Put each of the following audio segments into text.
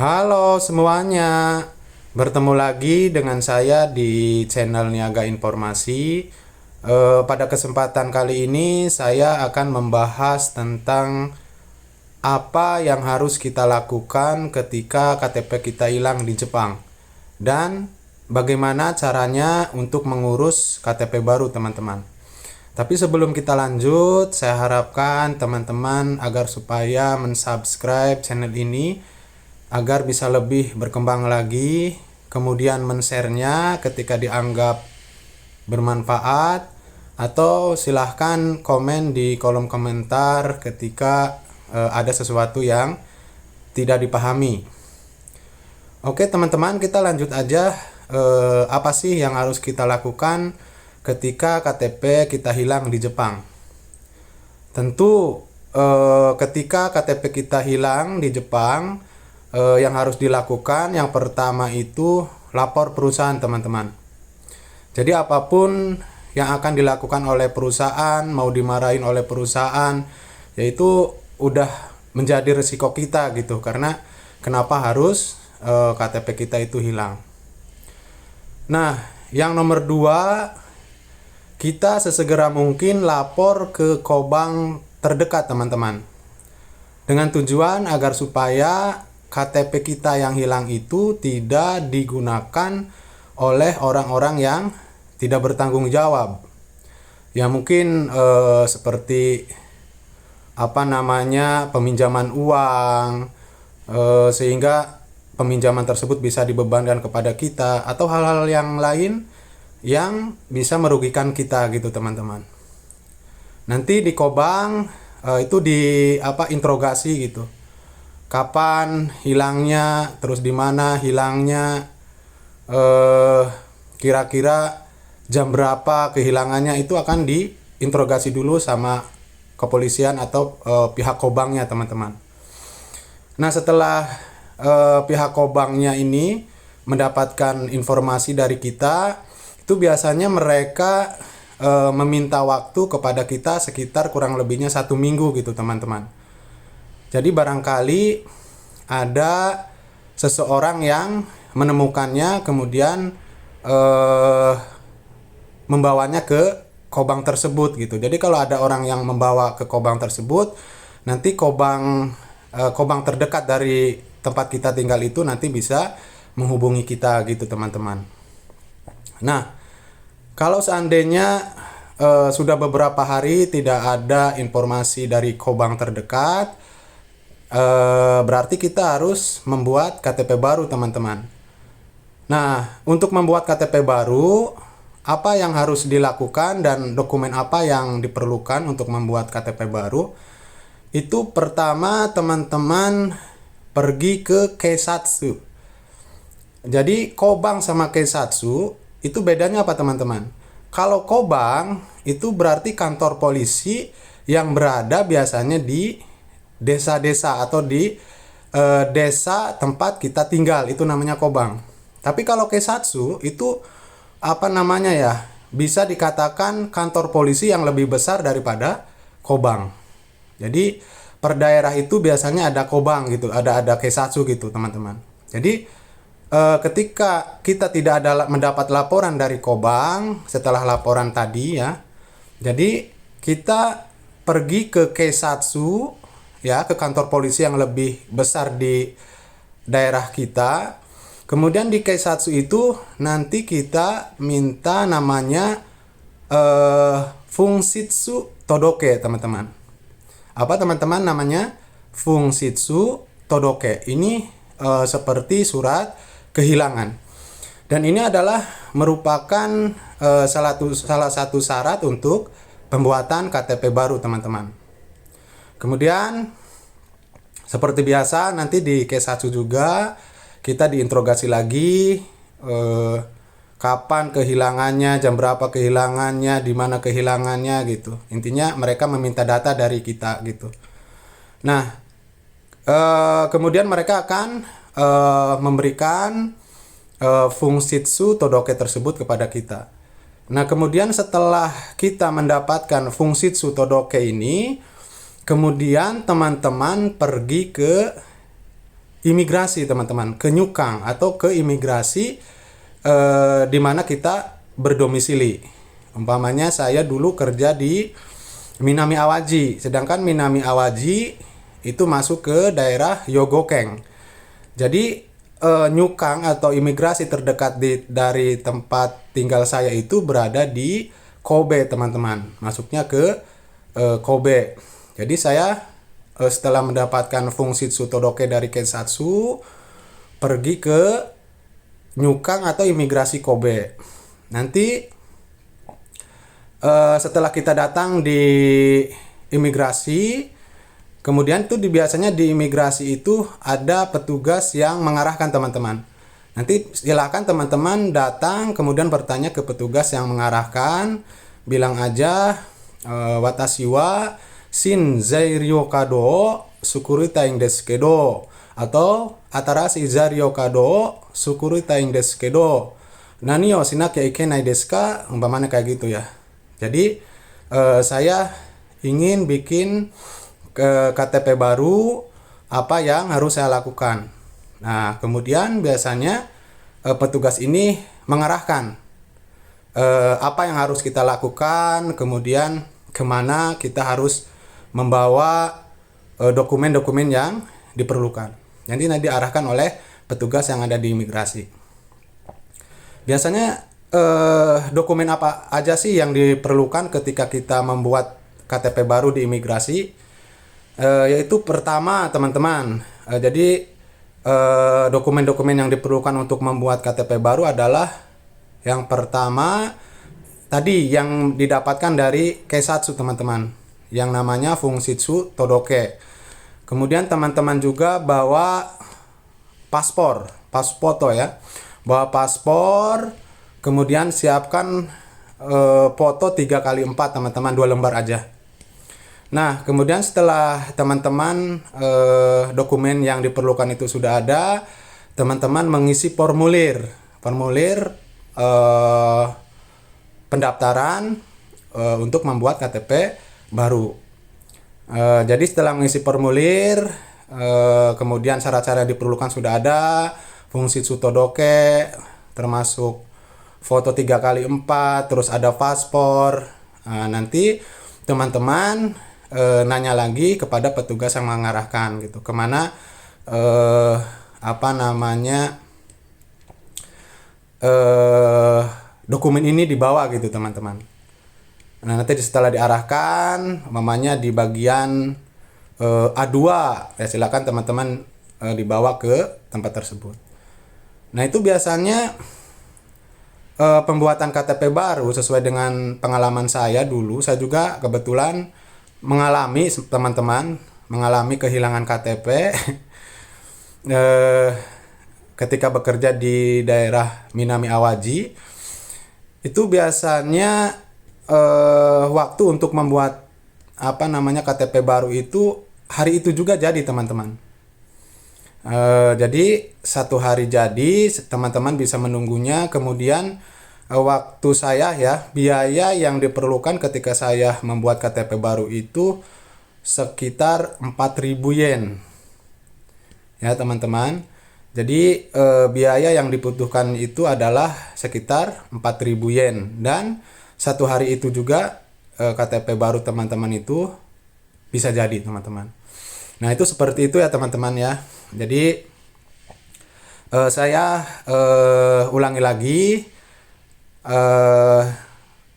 Halo semuanya, bertemu lagi dengan saya di channel Niaga Informasi. Pada kesempatan kali ini saya akan membahas tentang apa yang harus kita lakukan ketika KTP kita hilang di Jepang dan bagaimana caranya untuk mengurus KTP baru teman-teman. Tapi sebelum kita lanjut, saya harapkan teman-teman agar supaya mensubscribe channel ini agar bisa lebih berkembang lagi, kemudian men-share-nya ketika dianggap bermanfaat, atau silahkan komen di kolom komentar ketika ada sesuatu yang tidak dipahami. Oke teman-teman, kita lanjut aja. Apa sih yang harus kita lakukan ketika KTP kita hilang di Jepang? Tentu ketika KTP kita hilang di Jepang, yang harus dilakukan yang pertama itu lapor perusahaan teman-teman. Jadi apapun yang akan dilakukan oleh perusahaan, mau dimarahin oleh perusahaan, yaitu udah menjadi resiko kita gitu. Karena kenapa harus KTP kita itu hilang. Nah, yang nomor 2, kita sesegera mungkin lapor ke Kobang terdekat teman-teman, dengan tujuan agar supaya KTP kita yang hilang itu tidak digunakan oleh orang-orang yang tidak bertanggung jawab. Ya mungkin seperti peminjaman uang, sehingga peminjaman tersebut bisa dibebankan kepada kita, atau hal-hal yang lain yang bisa merugikan kita gitu teman-teman. Nanti di Kobang itu interogasi gitu. Kapan hilangnya, terus di mana hilangnya, kira-kira jam berapa kehilangannya, itu akan diinterogasi dulu sama kepolisian atau pihak Kobangnya teman-teman. Nah setelah pihak Kobangnya ini mendapatkan informasi dari kita, itu biasanya mereka meminta waktu kepada kita sekitar kurang lebihnya 1 minggu gitu teman-teman. Jadi barangkali ada seseorang yang menemukannya kemudian membawanya ke Kobang tersebut gitu. Jadi kalau ada orang yang membawa ke Kobang tersebut, nanti Kobang terdekat dari tempat kita tinggal itu nanti bisa menghubungi kita gitu teman-teman. Nah, kalau seandainya sudah beberapa hari tidak ada informasi dari Kobang terdekat, berarti kita harus membuat KTP baru teman-teman. Nah, untuk membuat KTP baru, apa yang harus dilakukan dan dokumen apa yang diperlukan untuk membuat KTP baru? Itu pertama teman-teman pergi ke Keisatsu. Jadi Kobang sama Keisatsu itu bedanya apa teman-teman? Kalau Kobang itu berarti kantor polisi yang berada biasanya di desa-desa atau di desa tempat kita tinggal, itu namanya Kobang. Tapi kalau Keisatsu itu bisa dikatakan kantor polisi yang lebih besar daripada Kobang. Jadi per daerah itu biasanya ada Kobang gitu, ada Keisatsu gitu teman-teman. Jadi ketika kita tidak ada mendapat laporan dari Kobang setelah laporan tadi ya, jadi kita pergi ke Keisatsu ya, ke kantor polisi yang lebih besar di daerah kita. Kemudian di Keisatsu itu nanti kita minta namanya Fungsitsu Todoke teman-teman. Apa teman-teman namanya? Fungsitsu Todoke. Ini seperti surat kehilangan. Dan ini adalah merupakan salah satu syarat untuk pembuatan KTP baru teman-teman. Kemudian seperti biasa nanti di Keisatsu juga kita diinterogasi lagi, kapan kehilangannya, jam berapa kehilangannya, di mana kehilangannya gitu. Intinya mereka meminta data dari kita gitu. Nah, kemudian mereka akan memberikan Fungsitsu Todoke tersebut kepada kita. Nah, kemudian setelah kita mendapatkan Fungsitsu Todoke ini, kemudian teman-teman pergi ke imigrasi teman-teman, ke Nyukang atau ke imigrasi di mana kita berdomisili. Umpamanya saya dulu kerja di Minami Awaji, sedangkan Minami Awaji itu masuk ke daerah Yogokeng. Jadi Nyukang atau imigrasi terdekat dari tempat tinggal saya itu berada di Kobe teman-teman, masuknya ke Kobe. Jadi saya setelah mendapatkan Fungsitsu Todoke dari Kensatsu, pergi ke Nyukang atau imigrasi Kobe. Nanti setelah kita datang di imigrasi, kemudian tuh biasanya di imigrasi itu ada petugas yang mengarahkan teman-teman. Nanti silakan teman-teman datang kemudian bertanya ke petugas yang mengarahkan, bilang aja watashi wa Shinzai Ryokado Sukuritai desu kedo, atau Atarashi Zaryokado Sukuritai desu kedo, Nani o shinakia ikenai desu ka, umpamanya kayak gitu ya. Jadi saya ingin bikin ke KTP baru, apa yang harus saya lakukan. Nah, kemudian biasanya petugas ini mengarahkan apa yang harus kita lakukan, kemudian kemana kita harus membawa dokumen-dokumen yang diperlukan. Nanti diarahkan oleh petugas yang ada di imigrasi. Biasanya dokumen apa aja sih yang diperlukan ketika kita membuat KTP baru di imigrasi? Yaitu pertama teman-teman, jadi dokumen-dokumen yang diperlukan untuk membuat KTP baru adalah yang pertama tadi yang didapatkan dari Keisatsu teman-teman, yang namanya Fungsitsu Todoke. Kemudian teman-teman juga bawa pasporto ya, bawa paspor. Kemudian siapkan foto 3x4 teman-teman, 2 lembar aja. Nah, kemudian setelah teman-teman dokumen yang diperlukan itu sudah ada, teman-teman mengisi formulir pendaftaran untuk membuat KTP baru. Jadi setelah mengisi formulir, kemudian syarat-syarat yang diperlukan sudah ada, Fungsitsu Todoke, termasuk foto 3x4, terus ada paspor. Nanti teman-teman nanya lagi kepada petugas yang mengarahkan gitu, kemana dokumen ini dibawa gitu teman-teman. Nah, nanti setelah diarahkan, umpamanya di bagian A2, ya silakan teman-teman dibawa ke tempat tersebut. Nah, itu biasanya pembuatan KTP baru sesuai dengan pengalaman saya dulu. Saya juga kebetulan mengalami kehilangan KTP ketika bekerja di daerah Minami Awaji. Itu biasanya waktu untuk membuat KTP baru itu hari itu juga jadi teman-teman. Jadi satu hari jadi, teman-teman bisa menunggunya. Kemudian waktu saya ya, biaya yang diperlukan ketika saya membuat KTP baru itu sekitar 4.000 yen ya teman-teman. Jadi biaya yang dibutuhkan itu adalah sekitar 4.000 yen, dan satu hari itu juga KTP baru teman-teman itu bisa jadi teman-teman. Nah, itu seperti itu ya teman-teman ya. Jadi saya ulangi lagi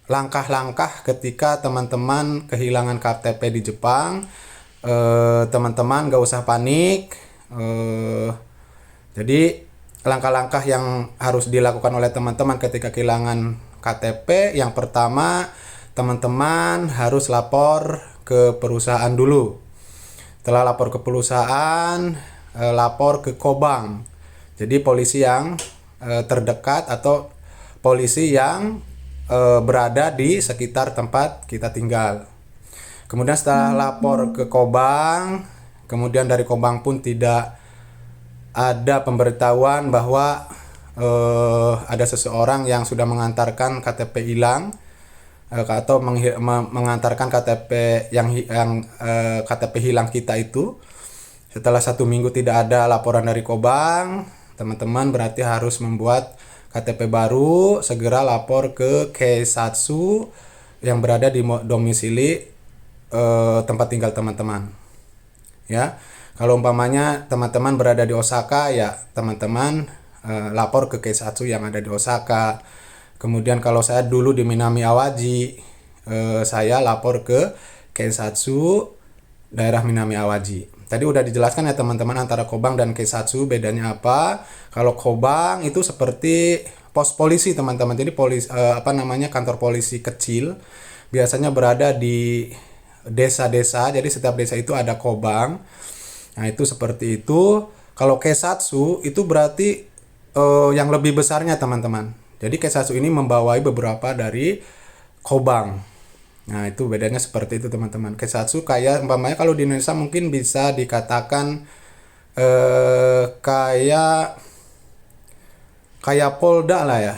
langkah-langkah ketika teman-teman kehilangan KTP di Jepang. Teman-teman gak usah panik. Jadi langkah-langkah yang harus dilakukan oleh teman-teman ketika kehilangan KTP, yang pertama teman-teman harus lapor ke perusahaan dulu. Setelah lapor ke perusahaan, lapor ke Kobang, jadi polisi yang terdekat atau polisi yang berada di sekitar tempat kita tinggal. Kemudian setelah lapor ke Kobang, kemudian dari Kobang pun tidak ada pemberitahuan bahwa ada seseorang yang sudah mengantarkan KTP hilang atau mengantarkan KTP yang KTP hilang kita itu. Setelah 1 minggu tidak ada laporan dari Kobang, teman-teman berarti harus membuat KTP baru, segera lapor ke Keisatsu yang berada di domisili tempat tinggal teman-teman. Ya, kalau umpamanya teman-teman berada di Osaka, ya teman-teman lapor ke Keisatsu yang ada di Osaka. Kemudian kalau saya dulu di Minami Awaji, saya lapor ke Keisatsu daerah Minami Awaji. Tadi udah dijelaskan ya teman-teman antara Kobang dan Keisatsu bedanya apa. Kalau Kobang itu seperti pos polisi teman-teman. Jadi kantor polisi kecil biasanya berada di desa-desa. Jadi setiap desa itu ada Kobang. Nah, itu seperti itu. Kalau Keisatsu itu berarti yang lebih besarnya teman-teman. Jadi Keisatsu ini membawai beberapa dari Kobang. Nah, itu bedanya seperti itu teman-teman. Keisatsu kayak umpamanya kalau di Indonesia mungkin bisa dikatakan kayak Polda lah ya.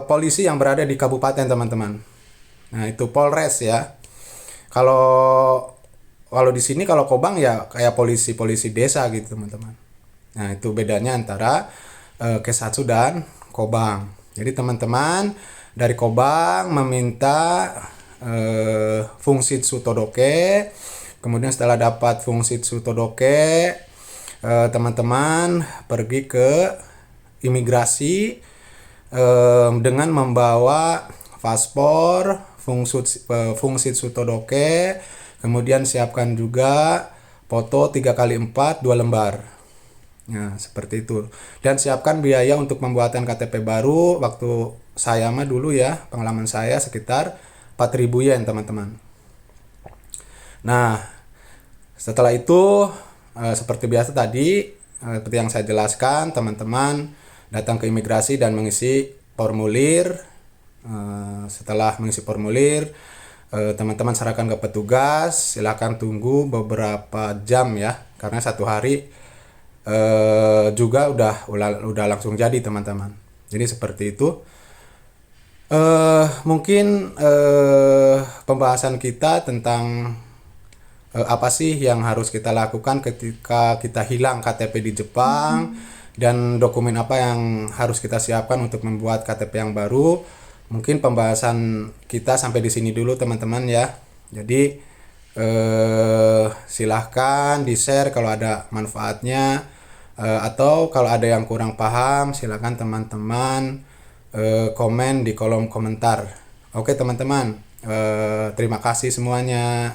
Polisi yang berada di kabupaten teman-teman. Nah, itu Polres ya. Kalau di sini kalau Kobang ya kayak polisi desa gitu teman-teman. Nah, itu bedanya antara Keisatsu dan Kobang. Jadi teman-teman dari Kobang meminta fungsi Tsutodoke. Kemudian setelah dapat fungsi Tsutodoke, teman-teman pergi ke imigrasi dengan membawa paspor, fungsi Tsutodoke, kemudian siapkan juga foto 3x4 2 lembar. Nah, seperti itu. Dan siapkan biaya untuk pembuatan KTP baru. Waktu saya mah dulu ya, pengalaman saya sekitar 4.000 yen teman-teman. Nah, setelah itu seperti biasa tadi, seperti yang saya jelaskan, teman-teman datang ke imigrasi dan mengisi formulir. Setelah mengisi formulir, teman-teman serahkan ke petugas. Silakan tunggu beberapa jam ya, karena 1 hari juga udah langsung jadi teman-teman. Jadi seperti itu. Mungkin pembahasan kita tentang apa sih yang harus kita lakukan ketika kita hilang KTP di Jepang, dan dokumen apa yang harus kita siapkan untuk membuat KTP yang baru. Mungkin pembahasan kita sampai di sini dulu teman-teman ya. Jadi silahkan di-share kalau ada manfaatnya, atau kalau ada yang kurang paham silahkan teman-teman komen di kolom komentar. Oke teman-teman, terima kasih semuanya.